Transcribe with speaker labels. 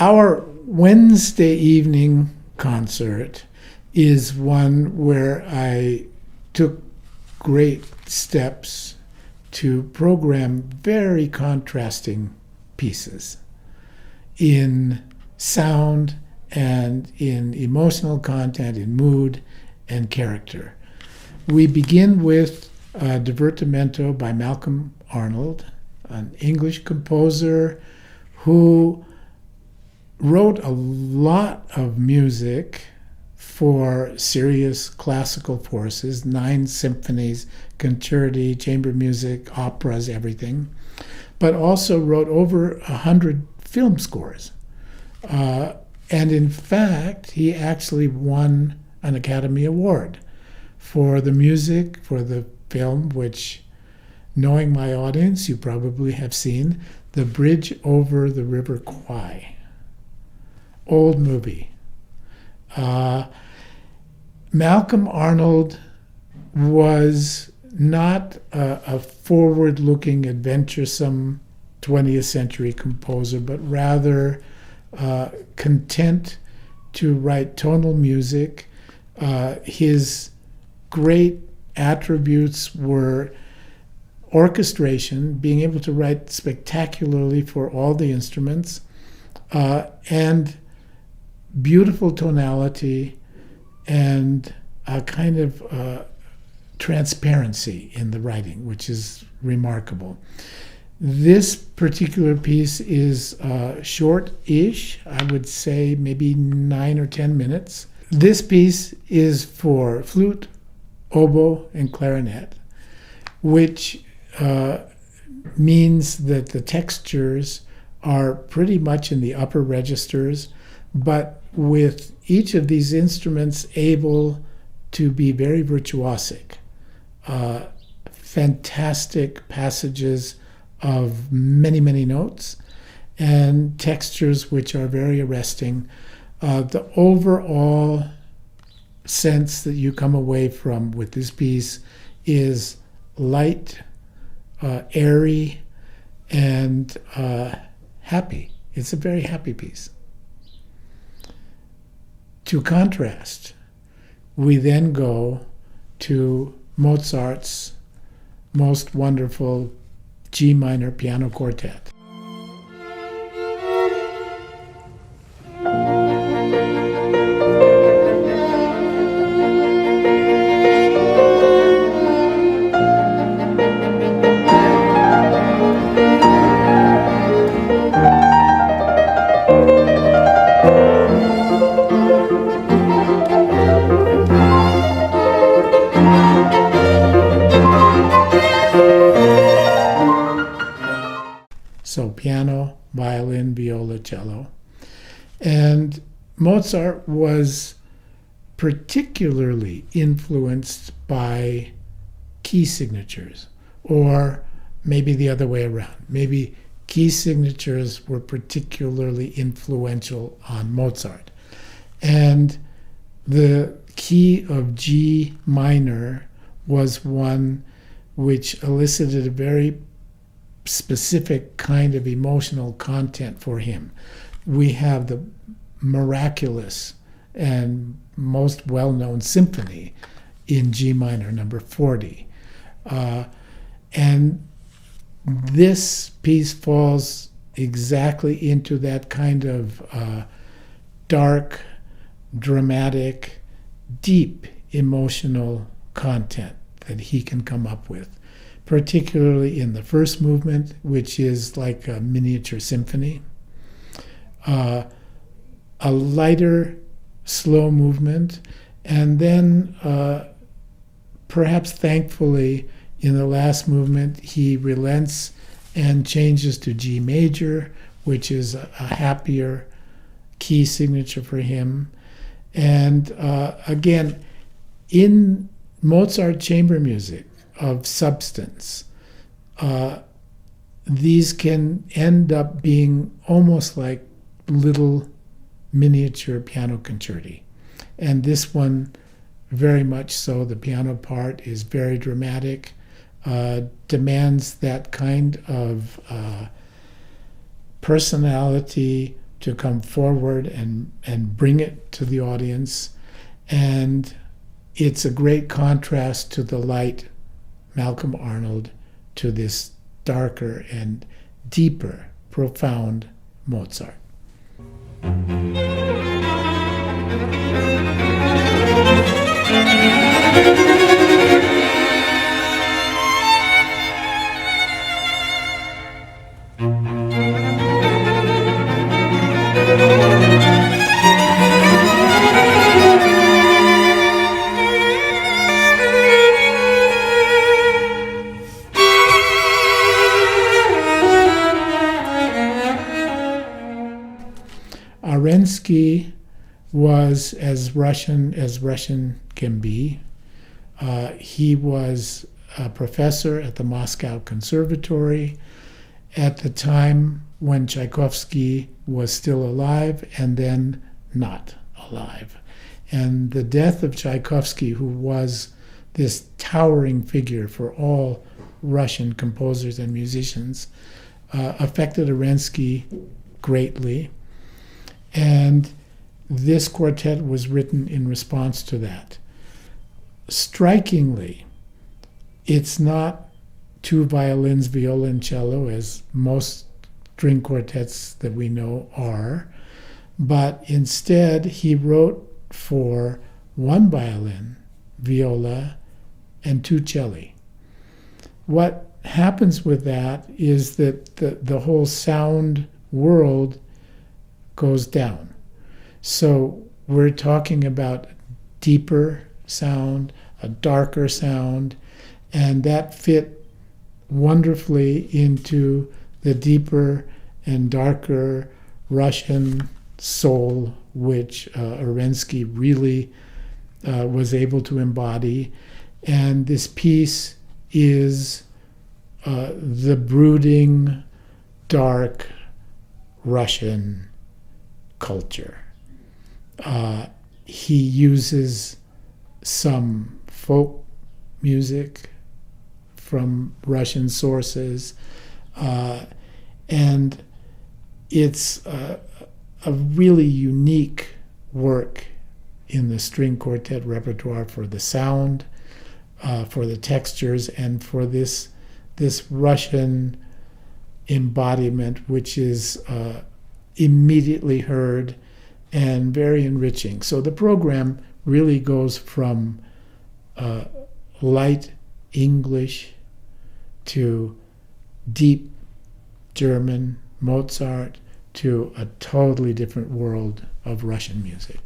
Speaker 1: Our Wednesday evening concert is one where I took great steps to program very contrasting pieces in sound and in emotional content, in mood and character. We begin with Divertimento by Malcolm Arnold, an English composer who wrote a lot of music for serious classical forces, 9 symphonies, concerti, chamber music, operas, everything, but also wrote over 100 film scores. And in fact, he actually won an Academy Award for the music, for the film, which, knowing my audience, you probably have seen, The Bridge Over the River Kwai. Old movie. Malcolm Arnold was not a forward-looking, adventuresome 20th century composer, but rather content to write tonal music. His great attributes were orchestration, being able to write spectacularly for all the instruments, and beautiful tonality and a kind of transparency in the writing, which is remarkable. This particular piece is short-ish, I would say maybe 9 or 10 minutes. This piece is for flute, oboe, and clarinet, which means that the textures are pretty much in the upper registers, but with each of these instruments able to be very virtuosic. Fantastic passages of many, many notes and textures which are very arresting. The overall sense that you come away from with this piece is light, airy, and happy. It's a very happy piece. To contrast, we then go to Mozart's most wonderful G-minor Piano Quartet. So piano, violin, viola, cello. And Mozart was particularly influenced by key signatures, or maybe the other way around. Maybe key signatures were particularly influential on Mozart. And the key of G minor was one which elicited a very specific kind of emotional content for him. We have the miraculous and most well-known symphony in G minor, number 40. And this piece falls exactly into that kind of dark, dramatic, deep emotional content that he can come up with, particularly in the first movement, which is like a miniature symphony. A lighter, slow movement, and then perhaps thankfully in the last movement he relents and changes to G major, which is a happier key signature for him. And again, in Mozart chamber music of substance, these can end up being almost like little miniature piano concerti. And this one, very much so. The piano part is very dramatic, demands that kind of personality, to come forward and bring it to the audience. And it's a great contrast to the light Malcolm Arnold, to this darker and deeper, profound Mozart. Arensky was as Russian can be. He was a professor at the Moscow Conservatory at the time when Tchaikovsky was still alive and then not alive. And the death of Tchaikovsky, who was this towering figure for all Russian composers and musicians, affected Arensky greatly. And this quartet was written in response to that. Strikingly, it's not two violins, viola, and cello, as most string quartets that we know are, but instead he wrote for one violin, viola, and two celli. What happens with that is that the whole sound world goes down. So we're talking about deeper sound, a darker sound, and that fit wonderfully into the deeper and darker Russian soul, which Arensky really was able to embody. And this piece is the brooding, dark Russian culture. He uses some folk music from Russian sources, and it's a really unique work in the string quartet repertoire for the sound, for the textures, and for this Russian embodiment, which is immediately heard and very enriching. So the program really goes from light English to deep German, Mozart, to a totally different world of Russian music.